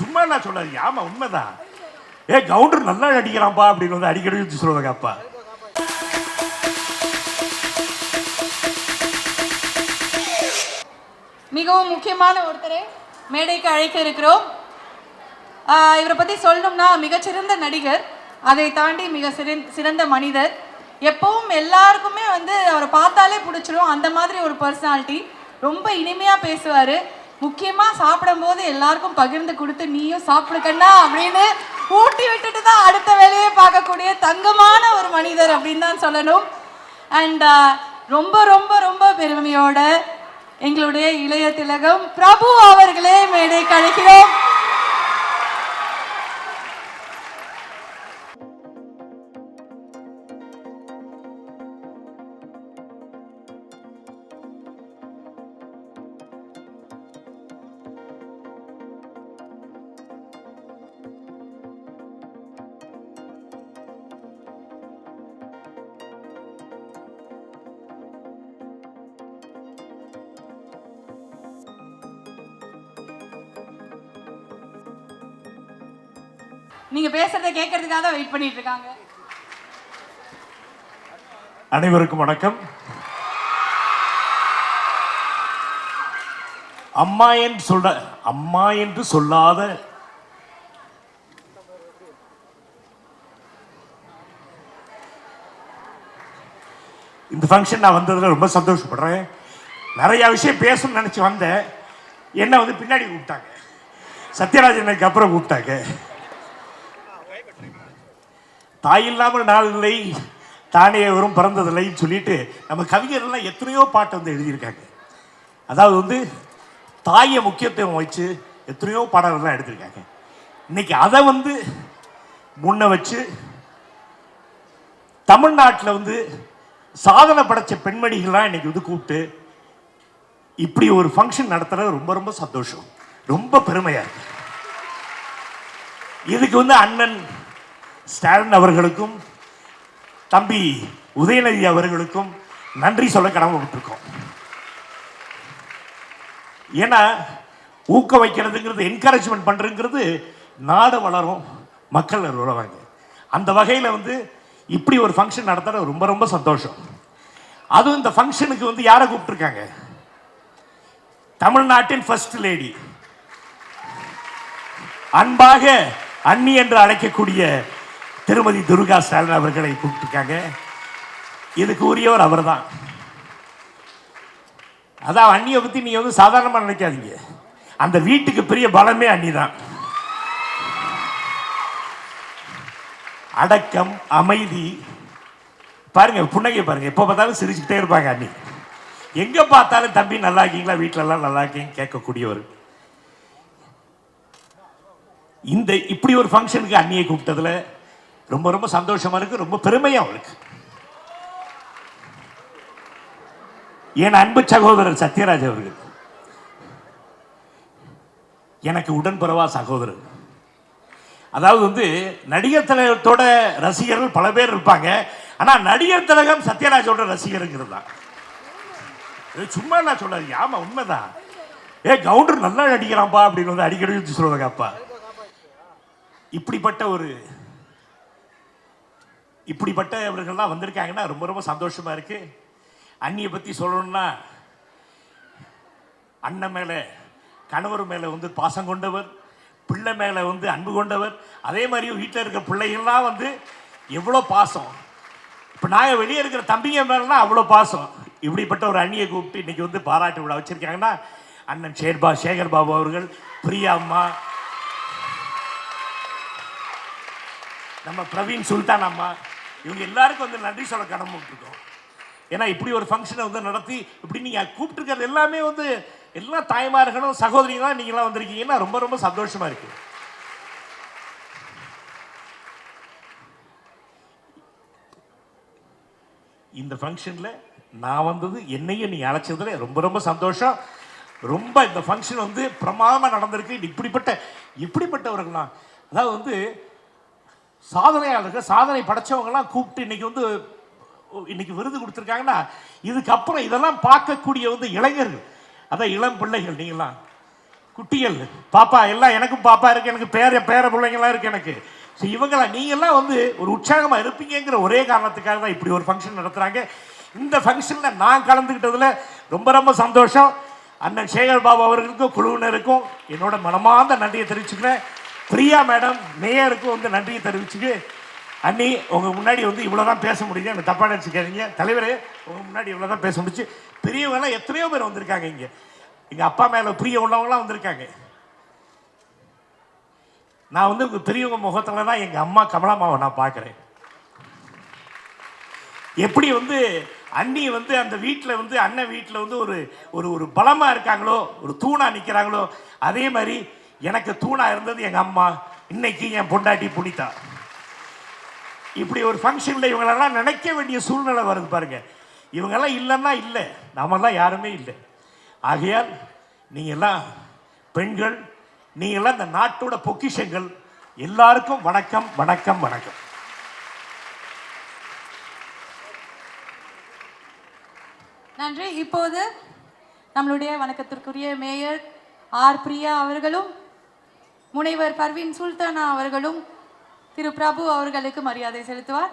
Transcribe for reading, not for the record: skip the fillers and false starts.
சும்மா நான் சொல்லாதீங்க. ஆமா உண்மைதான். கவுண்டர் நல்லா நடிக்கிறான்ப்பா அப்படின்னு வந்து அடிக்கடி சொல்லுவாங்க அப்பா. மிகவும் முக்கியமான ஒருத்தரை மேடைக்கு அழைக்க இருக்கிறோம். இவரை பற்றி சொல்லணும்னா மிகச்சிறந்த நடிகர், அதை தாண்டி மிக சிறந்த மனிதர். எப்பவும் எல்லாருக்குமே வந்து அவரை பார்த்தாலே பிடிச்சிரும். அந்த மாதிரி ஒரு பர்சனாலிட்டி. ரொம்ப இனிமையாக பேசுவார். முக்கியமாக சாப்பிடும்போது எல்லாருக்கும் பகிர்ந்து கொடுத்து நீயும் சாப்பிடுக்கண்ணா அப்படின்னு ஊட்டி விட்டுட்டு தான் அடுத்த வேலையை பார்க்கக்கூடிய தங்கமான ஒரு மனிதர் அப்படின்னு தான் சொல்லணும். அண்ட் ரொம்ப ரொம்ப ரொம்ப பெருமையோட எங்களுடைய இளைய திலகம் பிரபு அவர்களே மேடைக்கு அழைக்கிறோம். நீங்க பேசுறதை கேட்கறதுக்காக தான் வெயிட் பண்ணிட்டு இருக்காங்க. அனைவருக்கும் வணக்கம். அம்மா என்று சொல்லாத இந்த ஃபங்க்ஷன் நான் வந்ததுல ரொம்ப சந்தோஷப்படுறேன். நிறைய விஷயம் பேசணும்னு நினைச்சு வந்தேன். என்ன வந்து பின்னாடி கூப்பிட்டாங்க, சத்யராஜனுக்கு அப்புறம் கூப்பிட்டாங்க. தாய் இல்லாமல் நாள் இல்லை, தானே வரும் பிறந்ததில்லைன்னு சொல்லிட்டு நம்ம கவிஞர்கள்லாம் எத்தனையோ பாட்டு வந்து எழுதியிருக்காங்க. அதாவது வந்து தாயை முக்கியத்துவம் வச்சு எத்தனையோ பாடல்கள்லாம் எடுத்திருக்காங்க. இன்னைக்கு அதை வந்து முன்ன வச்சு தமிழ்நாட்டில் வந்து சாதனை படைச்ச பெண்மணிகள்லாம் இன்னைக்கு வந்து கூப்பிட்டு இப்படி ஒரு ஃபங்க்ஷன் நடத்துறது ரொம்ப ரொம்ப சந்தோஷம், ரொம்ப பெருமையா இருக்கு. இதுக்கு வந்து அண்ணன் ஸ்டாலின் அவர்களுக்கும் தம்பி உதயநிதி அவர்களுக்கும் நன்றி சொல்ல கடமைப்பட்டிருக்கோம். ஏன்னா ஊக்க வைக்கிறதுங்கிறது, என்கரேஜ்மெண்ட் பண்றதுங்கிறது நாடு வளரும், மக்கள் வருவாங்க. அந்த வகையில் வந்து இப்படி ஒரு ஃபங்க்ஷன் நடத்துறது ரொம்ப ரொம்ப சந்தோஷம். அதுவும் இந்த ஃபங்க்ஷனுக்கு வந்து யாரை கூப்பிட்டுருக்காங்க? தமிழ்நாட்டின் ஃபர்ஸ்ட் லேடி, அன்பாக அண்ணி என்று அழைக்கக்கூடிய திருமதி துர்கா ஸ்டாலின் அவர்களை கூப்பிட்டுருக்காங்க. இதுக்கு உரியவர் அவர் தான். அதான் அண்ணியை பற்றி நீங்கள் வந்து சாதாரணமாக நினைக்காதீங்க. அந்த வீட்டுக்கு பெரிய பலமே அண்ணி தான். அடக்கம், அமைதி, பாருங்க புன்னகை பாருங்க, எப்போ பார்த்தாலும் சிரிச்சுக்கிட்டே இருப்பாங்க அண்ணி. எங்க பார்த்தாலும் தம்பி நல்லா இருக்கீங்களா, வீட்டில எல்லாம் நல்லா இருக்கீங்க கேட்கக்கூடியவர். இந்த இப்படி ஒரு ஃபங்க்ஷனுக்கு அண்ணியை கூப்பிட்டதுல ரொம்ப ரொம்ப சந்தோஷமா இருக்கு, ரொம்ப பெருமையா இருக்கு. என் அன்பு சகோதரர் சத்யராஜ் அவர்கள் எனக்கு உடன்பிறவா சகோதரர். அதாவது வந்து நடிகர் திலகத்தோட ரசிகர்கள் பல பேர் இருப்பாங்க, ஆனா நடிகர் திலகம் சத்யராஜோட ரசிகருங்கிறது தான். சும்மா நான் சொல்லாதீங்க. ஆமா உண்மைதான். கவுண்டர் நல்லா நடிக்கிறான்ப்பா அப்படின்னு வந்து அடிக்கடி சொல்லுவாங்க அப்பா. இப்படிப்பட்டவர்கள்லாம் வந்திருக்காங்கன்னா ரொம்ப ரொம்ப சந்தோஷமா இருக்கு. அண்ணியை பத்தி சொல்லணும்னா, அண்ணன் மேல கணவர் மேல வந்து பாசம் கொண்டவர், பிள்ளை மேல வந்து அன்பு கொண்டவர். அதே மாதிரி வீட்டில் இருக்கிற பிள்ளைகள்லாம் வந்து எவ்வளோ பாசம். இப்போ நாங்கள் வெளியே இருக்கிற தம்பிங்க மேலாம் அவ்வளோ பாசம். இப்படிப்பட்ட ஒரு அண்ணியை கூப்பிட்டு இன்னைக்கு வந்து பாராட்டு விழா வச்சிருக்காங்கன்னா, அண்ணன் சேகர் பாபு அவர்கள், பிரியா அம்மா, நம்ம பிரவீன் சுல்தான் அம்மா, இவங்க எல்லாருக்கும் வந்து நன்றி சொல்ல கடமைப்பட்டிருக்கோம். ஏன்னா இப்படி ஒரு ஃபங்க்ஷனை வந்து நடத்தி இப்படி நீங்கள் கூப்பிட்டுருக்கிறது எல்லாமே வந்து எல்லா தாய்மார்களும் சகோதரிகளும் நீங்களாம் வந்திருக்கீங்கன்னா ரொம்ப ரொம்ப சந்தோஷமா இருக்கு. இந்த ஃபங்க்ஷனில் நான் வந்தது, என்னையும் நீ அழைச்சதுல ரொம்ப ரொம்ப சந்தோஷம். ரொம்ப இந்த ஃபங்க்ஷன் வந்து பிரமாதமாக நடந்திருக்கு. இப்படிப்பட்டவர்கள்லாம், அதாவது வந்து சாதனையாளர்கள், சாதனை படைச்சவங்கலாம் கூப்பிட்டு இன்னைக்கு வந்து இன்னைக்கு விருது கொடுத்துருக்காங்கன்னா, இதுக்கப்புறம் இதெல்லாம் பார்க்கக்கூடிய வந்து இளைஞர்கள், அதான் இளம் பிள்ளைகள், நீங்களாம் குட்டிகள் பாப்பா எல்லாம் எனக்கும் பாப்பா இருக்கு, எனக்கு பேர பிள்ளைங்களாம் இருக்கு எனக்கு. ஸோ இவங்களா நீங்கள்லாம் வந்து ஒரு உற்சாகமாக இருப்பீங்கிற ஒரே காரணத்துக்காக தான் இப்படி ஒரு ஃபங்க்ஷன் நடத்துகிறாங்க. இந்த ஃபங்க்ஷனில் நான் கலந்துக்கிட்டதில் ரொம்ப ரொம்ப சந்தோஷம். அண்ணன் சேகர் பாபு அவர்களுக்கும் குழுவினருக்கும் என்னோட மனமார்ந்த நன்றியை தெரிவிச்சுக்கிறேன். பிரியா மேடம் மேயருக்கும் வந்து நன்றியை தெரிவிச்சுக்கு. அண்ணி உங்கள் முன்னாடி வந்து இவ்வளோ தான் பேச முடியுது, எனக்கு தப்பாக நினச்சிக்காதீங்க. தலைவரே உங்கள் முன்னாடி இவ்வளோ தான் பேச முடிச்சு. பெரியவங்களாம் எத்தனையோ பேர் வந்திருக்காங்க இங்கே. எங்கள் அப்பா மேலே பிரிய உள்ளவங்களாம் வந்திருக்காங்க. நான் வந்து உங்கள் பெரியவங்க முகத்தில் தான் எங்கள் அம்மா கமலாமாவை நான் பார்க்குறேன். எப்படி வந்து அண்ணி வந்து அந்த வீட்டில் வந்து அண்ணன் வீட்டில் வந்து ஒரு ஒரு ஒரு பலமாக இருக்காங்களோ, ஒரு தூணாக நிற்கிறாங்களோ, அதே மாதிரி எனக்கு தூணாக இருந்தது எங்கள் அம்மா. இன்னைக்கு என் பொண்டாட்டி புனிதா. இப்படி ஒரு ஃபங்க்ஷனில் இவங்களெல்லாம் நினைக்க வேண்டிய சூழ்நிலை வருது பாருங்க. இவங்கெல்லாம் இல்லைன்னா இல்லை, நாமெல்லாம் யாருமே இல்லை. ஆகையால் நீங்கள்லாம் பெண்கள், நீங்கள்லாம் இந்த நாட்டோட பொக்கிஷங்கள். எல்லாருக்கும் வணக்கம் வணக்கம் வணக்கம். நன்றி. இப்போது நம்மளுடைய வணக்கத்திற்குரிய மேயர் ஆர் பிரியா அவர்களும் முனைவர் பர்வீன் சுல்தானா அவர்களும் திரு பிரபு அவர்களுக்கு மரியாதை செலுத்துவார்.